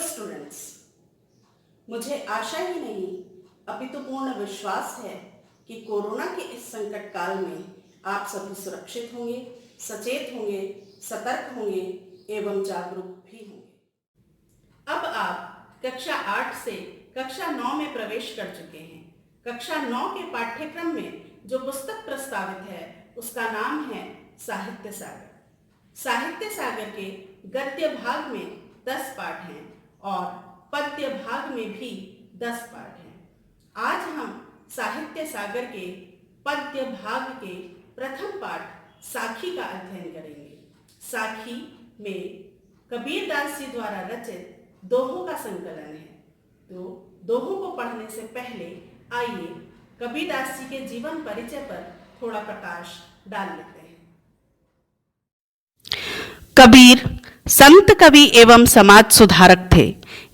Students, मुझे आशा ही नहीं अपितु पूर्ण विश्वास है कि कोरोना के इस संकट काल में आप सभी सुरक्षित होंगे, सचेत होंगे, सतर्क होंगे एवं जागरूक भी होंगे। अब आप कक्षा 8 से कक्षा 9 में प्रवेश कर चुके हैं। कक्षा 9 के पाठ्यक्रम में जो पुस्तक प्रस्तावित है उसका नाम है साहित्य सागर। साहित्य सागर के गद्य भाग में 10 पाठ हैं और पद्य भाग में भी 10 पाठ हैं। आज हम साहित्य सागर के पद्य भाग के प्रथम पाठ साखी का अध्ययन करेंगे। साखी में कबीर दास जी द्वारा रचित दोहों का संकलन है। तो दोहों को पढ़ने से पहले आइए कबीर दास जी के जीवन परिचय पर थोड़ा प्रकाश डाल लेते हैं। कबीर संत कवि एवं समाज सुधारक थे।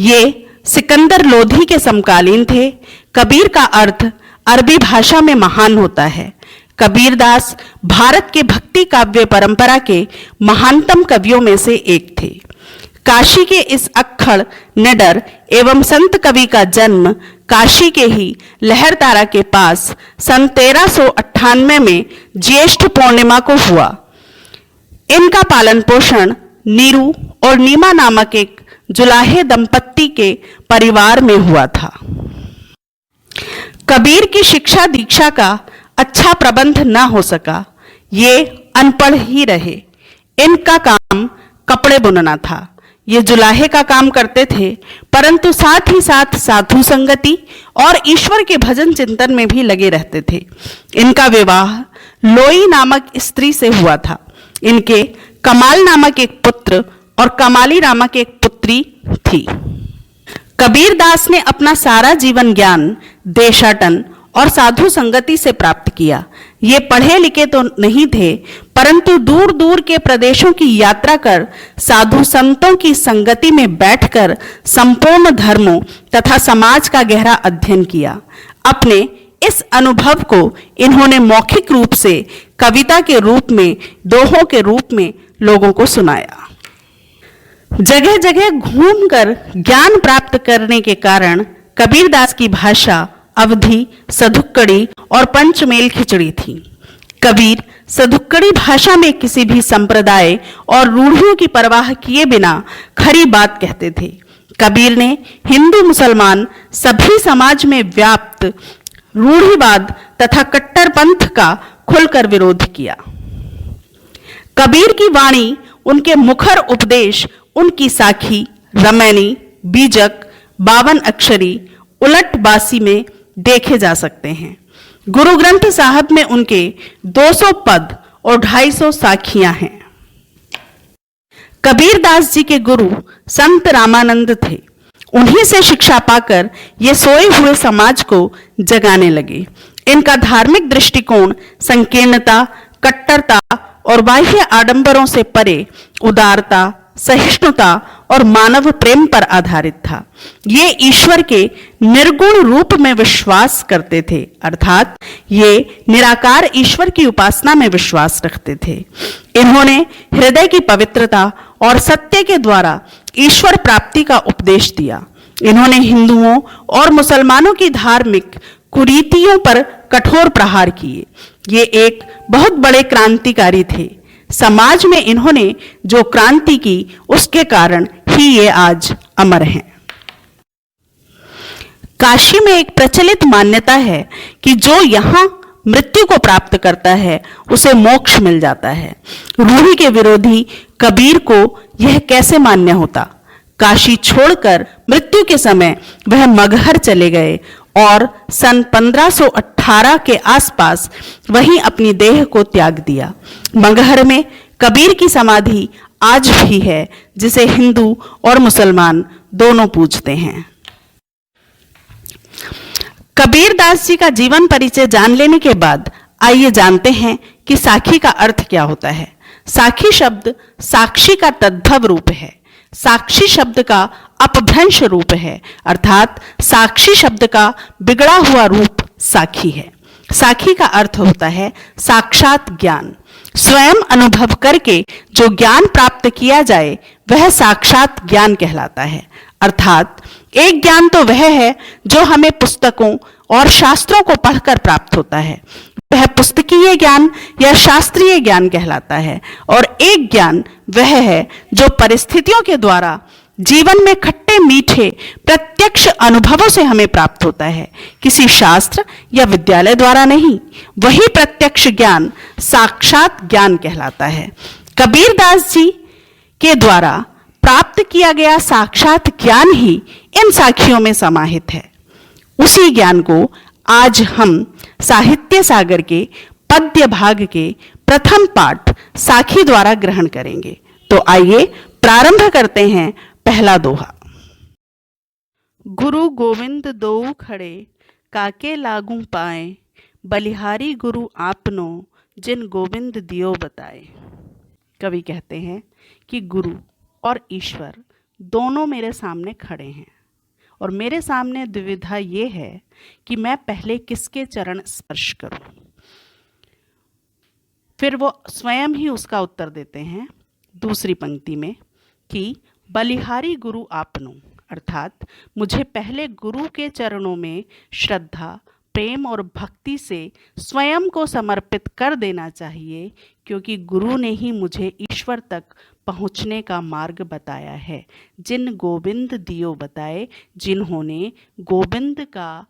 ये सिकंदर लोधी के समकालीन थे। कबीर का अर्थ अरबी भाषा में महान होता है। कबीरदास भारत के भक्ति काव्य परंपरा के महानतम कवियों में से एक थे। काशी के इस अक्खड़ निडर एवं संत कवि का जन्म काशी के ही लहरतारा के पास सन 1398 में ज्येष्ठ पूर्णिमा को हुआ। इनका पालन पोषण नीरू और नीमा नामक एक जुलाहे दंपत्ति के परिवार में हुआ था। कबीर की शिक्षा दीक्षा का अच्छा प्रबंध न हो सका। ये अनपढ़ ही रहे। इनका काम कपड़े बुनना था। ये जुलाहे का काम करते थे, परंतु साथ ही साथ साधु संगति और ईश्वर के भजन चिंतन में भी लगे रहते थे। इनका विवाह लोई नामक स्त्री से हुआ था। इनके कमाल नामक एक पुत्र और कमाली नामक एक पुत्री थी। कबीर दास ने अपना सारा जीवन ज्ञान देशाटन और साधु संगति से प्राप्त किया। ये पढ़े लिखे तो नहीं थे, परंतु दूर दूर के प्रदेशों की यात्रा कर साधु संतों की संगति में बैठकर संपूर्ण धर्मों तथा समाज का गहरा अध्ययन किया। अपने इस अनुभव को इन्होंने मौखिक रूप से कविता के रूप में, दोहों के रूप में लोगों को सुनाया। जगह जगह घूमकर ज्ञान प्राप्त करने के कारण कबीरदास की भाषा अवधी, सधुक्कड़ी और पंचमेल खिचड़ी थी। कबीर सधुक्कड़ी भाषा में किसी भी संप्रदाय और रूढ़ियों की परवाह किए बिना खरी बात कहते थे। कबीर ने हिंदू मुसलमान सभी समाज में व्याप्त रूढ़िवाद तथा कट्टरपंथ का खुलकर विरोध किया। कबीर की वाणी, उनके मुखर उपदेश, उनकी साखी, रमैनी, बीजक, 52 अक्षरी, उलट बासी में देखे जा सकते हैं। गुरु ग्रंथ साहब में उनके 200 पद और 250 साखियां हैं। कबीरदास जी के गुरु संत रामानंद थे। उन्हीं से शिक्षा पाकर ये सोए हुए समाज को जगाने लगे। इनका धार्मिक दृष्टिकोण संकीर्णता, कट्टरता और बाह्य आडंबरों से परे उदारता, सहिष्णुता और मानव प्रेम पर आधारित था। ये ईश्वर के निर्गुण रूप में विश्वास करते थे, अर्थात ये निराकार ईश्वर की उपासना में विश्वास रखते थे। इन्होंने हृदय की पवित्रता और सत्य के द्वारा ईश्वर प्राप्ति का उपदेश दिया। इन्होंने हिंदुओं और मुसलमानों की धार्मिक कुरीतियों पर कठोर प्रहार किए। ये एक बहुत बड़े क्रांतिकारी थे। समाज में इन्होंने जो क्रांति की, उसके कारण ही ये आज अमर हैं। काशी में एक प्रचलित मान्यता है कि जो यहाँ मृत्यु को प्राप्त करता है उसे मोक्ष मिल जाता है। रूढ़ी के विरोधी कबीर को यह कैसे मान्य होता। काशी छोड़कर मृत्यु के समय वह मगहर चले गए और सन 1518 के आसपास वहीं अपनी देह को त्याग दिया। मगहर में कबीर की समाधि आज भी है, जिसे हिंदू और मुसलमान दोनों पूजते हैं। कबीरदास जी का जीवन परिचय जान लेने के बाद आइए जानते हैं कि साखी का अर्थ क्या होता है। साखी शब्द साक्षी का तद्भव रूप है। साक्षी शब्द का अपभ्रंश रूप है, अर्थात साक्षी शब्द का बिगड़ा हुआ रूप साखी है। साखी का अर्थ होता है साक्षात ज्ञान। स्वयं अनुभव करके जो ज्ञान प्राप्त किया जाए वह साक्षात ज्ञान कहलाता है। अर्थात एक ज्ञान तो वह है जो हमें पुस्तकों और शास्त्रों को पढ़कर प्राप्त होता है, वह पुस्तकीय ज्ञान या शास्त्रीय ज्ञान कहलाता है। और एक ज्ञान वह है जो परिस्थितियों के द्वारा जीवन में खट्टे मीठे प्रत्यक्ष अनुभवों से हमें प्राप्त होता है, किसी शास्त्र या विद्यालय द्वारा नहीं। वही प्रत्यक्ष ज्ञान साक्षात ज्ञान कहलाता है। कबीरदास जी के द्वारा प्राप्त किया गया साक्षात ज्ञान ही इन साखियों में समाहित है। उसी ज्ञान को आज हम साहित्य सागर के पद्य भाग के प्रथम पाठ साखी द्वारा ग्रहण करेंगे। तो आइए प्रारंभ करते हैं पहला दोहा। गुरु गोविंद दोऊ खड़े, काके लागू पाए, बलिहारी गुरु आपनो, जिन गोविंद दियो बताए। कवि कहते हैं कि गुरु और ईश्वर दोनों मेरे सामने खड़े हैं और मेरे सामने दुविधा ये है कि मैं पहले किसके चरण स्पर्श करूं। फिर वो स्वयं ही उसका उत्तर देते हैं दूसरी पंक्ति में कि बलिहारी गुरु आपनो, अर्थात मुझे पहले गुरु के चरणों में श्रद्धा, प्रेम और भक्ति से स्वयं को समर्पित कर देना चाहिए, क्योंकि गुरु ने ही मुझे ईश्वर तक पहुँचने का मार्ग बताया है। जिन गोविंद दियो बताए, जिन्होंने गोविंद का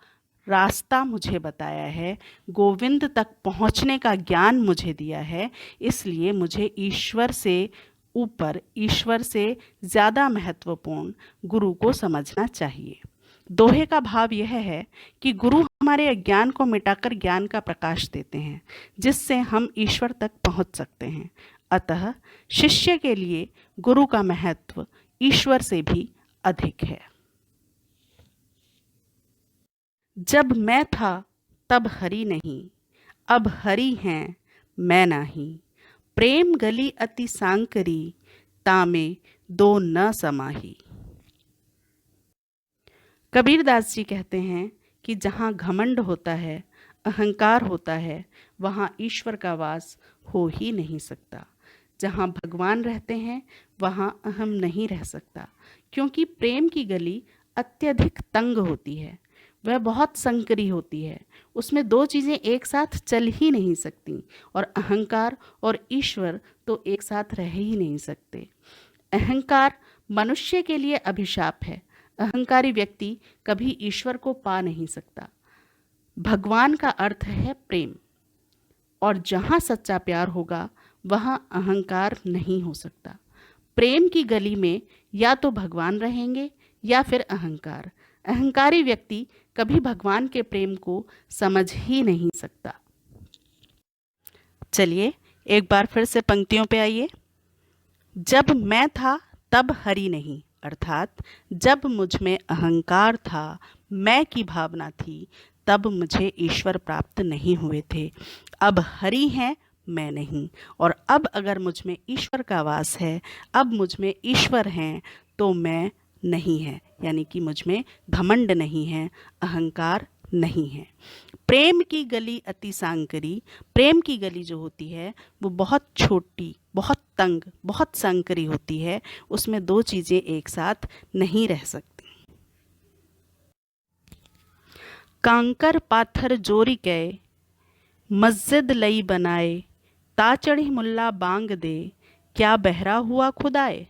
रास्ता मुझे बताया है, गोविंद तक पहुँचने का ज्ञान मुझे दिया है, इसलिए मुझे ईश्वर से ऊपर, ईश्वर से ज़्यादा महत्वपूर्ण गुरु को समझना चाहिए। दोहे का भाव यह है कि गुरु हमारे अज्ञान को मिटाकर ज्ञान का प्रकाश देते हैं, जिससे हम ईश्वर तक पहुंच सकते हैं। अतः शिष्य के लिए गुरु का महत्व ईश्वर से भी अधिक है। जब मैं था तब हरि नहीं, अब हरि हैं मैं नाही, प्रेम गली अति सांकरी, तामे दो न समाही। कबीरदास जी कहते हैं कि जहाँ घमंड होता है, अहंकार होता है, वहाँ ईश्वर का वास हो ही नहीं सकता। जहाँ भगवान रहते हैं वहाँ अहम नहीं रह सकता, क्योंकि प्रेम की गली अत्यधिक तंग होती है, वह बहुत संकरी होती है, उसमें दो चीज़ें एक साथ चल ही नहीं सकती, और अहंकार और ईश्वर तो एक साथ रह ही नहीं सकते। अहंकार मनुष्य के लिए अभिशाप है। अहंकारी व्यक्ति कभी ईश्वर को पा नहीं सकता। भगवान का अर्थ है प्रेम, और जहाँ सच्चा प्यार होगा वहाँ अहंकार नहीं हो सकता। प्रेम की गली में या तो भगवान रहेंगे या फिर अहंकार। अहंकारी व्यक्ति कभी भगवान के प्रेम को समझ ही नहीं सकता। चलिए एक बार फिर से पंक्तियों पे आइए। जब मैं था तब हरि नहीं, अर्थात जब मुझ में अहंकार था, मैं की भावना थी, तब मुझे ईश्वर प्राप्त नहीं हुए थे। अब हरि हैं मैं नहीं, और अब अगर मुझ में ईश्वर का वास है, अब मुझ में ईश्वर हैं, तो मैं नहीं है, यानी कि मुझ में घमंड नहीं है, अहंकार नहीं है। प्रेम की गली अति सांकरी, प्रेम की गली जो होती है वो बहुत छोटी, बहुत तंग, बहुत सांकरी होती है, उसमें दो चीज़ें एक साथ नहीं रह सकती। कांकर पाथर जोरी गए, मस्जिद लई बनाए, ता चढ़ी मुल्ला बांग दे, क्या बहरा हुआ खुदाए।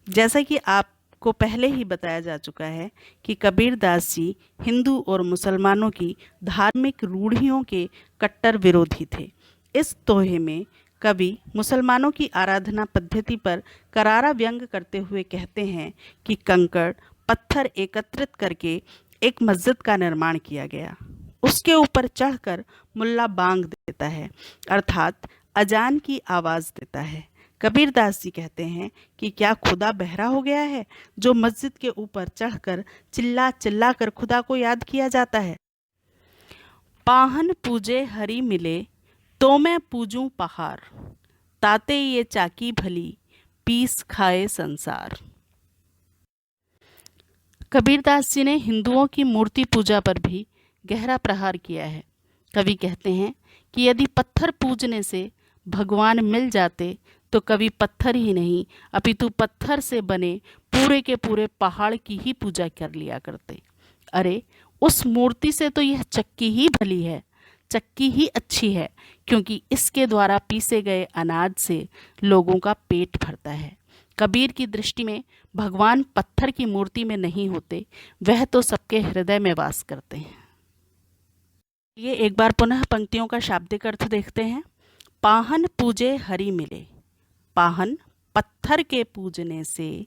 जैसा कि आपको पहले ही बताया जा चुका है कि कबीरदास जी हिंदू और मुसलमानों की धार्मिक रूढ़ियों के कट्टर विरोधी थे। इस दोहे में कवि मुसलमानों की आराधना पद्धति पर करारा व्यंग करते हुए कहते हैं कि कंकड़ पत्थर एकत्रित करके एक मस्जिद का निर्माण किया गया, उसके ऊपर चढ़कर मुल्ला बांग देता है, अर्थात अजान की आवाज़ देता है। कबीरदास जी कहते हैं कि क्या खुदा बहरा हो गया है जो मस्जिद के ऊपर चढ़कर चिल्ला चिल्ला कर खुदा को याद किया जाता है। पाहन पूजे हरि मिले, तो मैं पूजूं पहाड़, ताते ये चाकी भली, पीस खाए संसार। कबीरदास जी ने हिंदुओं की मूर्ति पूजा पर भी गहरा प्रहार किया है। कवि कहते हैं कि यदि पत्थर पूजने से भगवान मिल जाते तो कभी पत्थर ही नहीं अपितु पत्थर से बने पूरे के पूरे पहाड़ की ही पूजा कर लिया करते। अरे उस मूर्ति से तो यह चक्की ही भली है, चक्की ही अच्छी है, क्योंकि इसके द्वारा पीसे गए अनाज से लोगों का पेट भरता है। कबीर की दृष्टि में भगवान पत्थर की मूर्ति में नहीं होते, वह तो सबके हृदय में वास करते हैं। ये एक बार पुनः पंक्तियों का शाब्दिक अर्थ देखते हैं। पाहन पूजे हरि मिले। पाहन पत्थर के पूजने से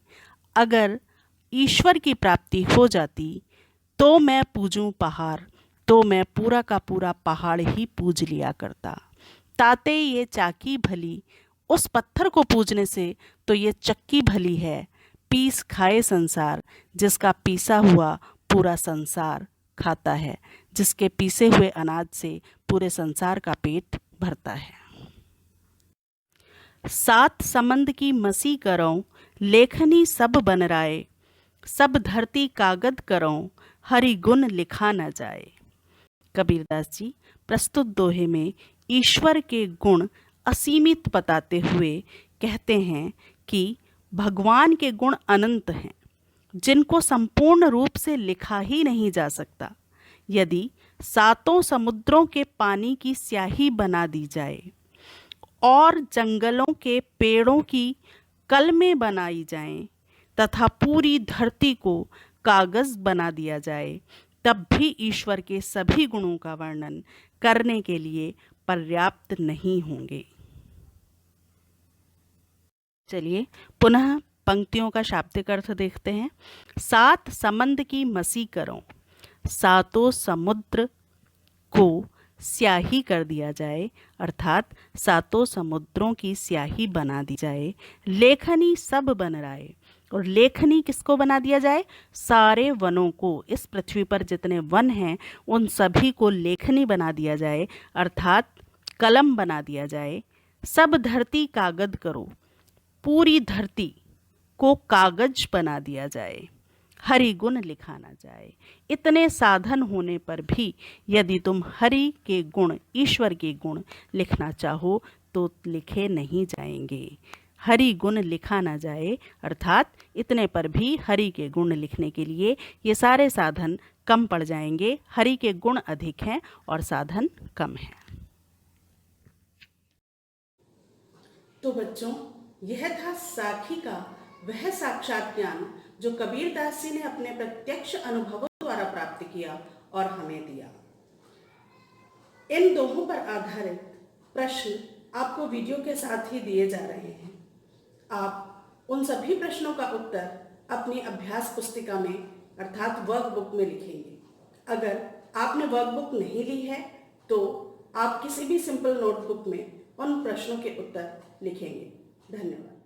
अगर ईश्वर की प्राप्ति हो जाती तो मैं पूजूं पहाड़, तो मैं पूरा का पूरा पहाड़ ही पूज लिया करता। ताते ये चाकी भली, उस पत्थर को पूजने से तो ये चक्की भली है। पीस खाए संसार, जिसका पीसा हुआ पूरा संसार खाता है, जिसके पीसे हुए अनाज से पूरे संसार का पेट भरता है। सात समंद की मसी करो, लेखनी सब बन राय, सब धरती कागद करो, हरि गुण लिखा न जाए। कबीरदास जी प्रस्तुत दोहे में ईश्वर के गुण असीमित बताते हुए कहते हैं कि भगवान के गुण अनंत हैं, जिनको संपूर्ण रूप से लिखा ही नहीं जा सकता। यदि सातों समुद्रों के पानी की स्याही बना दी जाए और जंगलों के पेड़ों की कलमें बनाई जाएं तथा पूरी धरती को कागज बना दिया जाए, तब भी ईश्वर के सभी गुणों का वर्णन करने के लिए पर्याप्त नहीं होंगे। चलिए पुनः पंक्तियों का शाब्दिक अर्थ देखते हैं। सात समंद की मसी करो, सातों समुद्र को स्याही कर दिया जाए, अर्थात सातों समुद्रों की स्याही बना दी जाए। लेखनी सब बन राय, और लेखनी किसको बना दिया जाए? सारे वनों को, इस पृथ्वी पर जितने वन हैं उन सभी को लेखनी बना दिया जाए, अर्थात कलम बना दिया जाए। सब धरती कागज करो, पूरी धरती को कागज बना दिया जाए, हरि गुण लिखा ना जाए। इतने साधन होने पर भी यदि तुम हरि के गुण, ईश्वर के गुण लिखना चाहो तो लिखे नहीं जाएंगे। हरि गुण लिखा ना जाए, अर्थात इतने पर भी हरि के गुण लिखने के लिए ये सारे साधन कम पड़ जाएंगे। हरि के गुण अधिक हैं और साधन कम हैं। तो बच्चों, यह था साखी का वह साक्षात ज्ञान जो कबीरदास जी ने अपने प्रत्यक्ष अनुभवों द्वारा प्राप्त किया और हमें दिया। इन दोहों पर आधारित प्रश्न आपको वीडियो के साथ ही दिए जा रहे हैं। आप उन सभी प्रश्नों का उत्तर अपनी अभ्यास पुस्तिका में अर्थात वर्कबुक में लिखेंगे। अगर आपने वर्कबुक नहीं ली है तो आप किसी भी सिंपल नोटबुक में उन प्रश्नों के उत्तर लिखेंगे। धन्यवाद।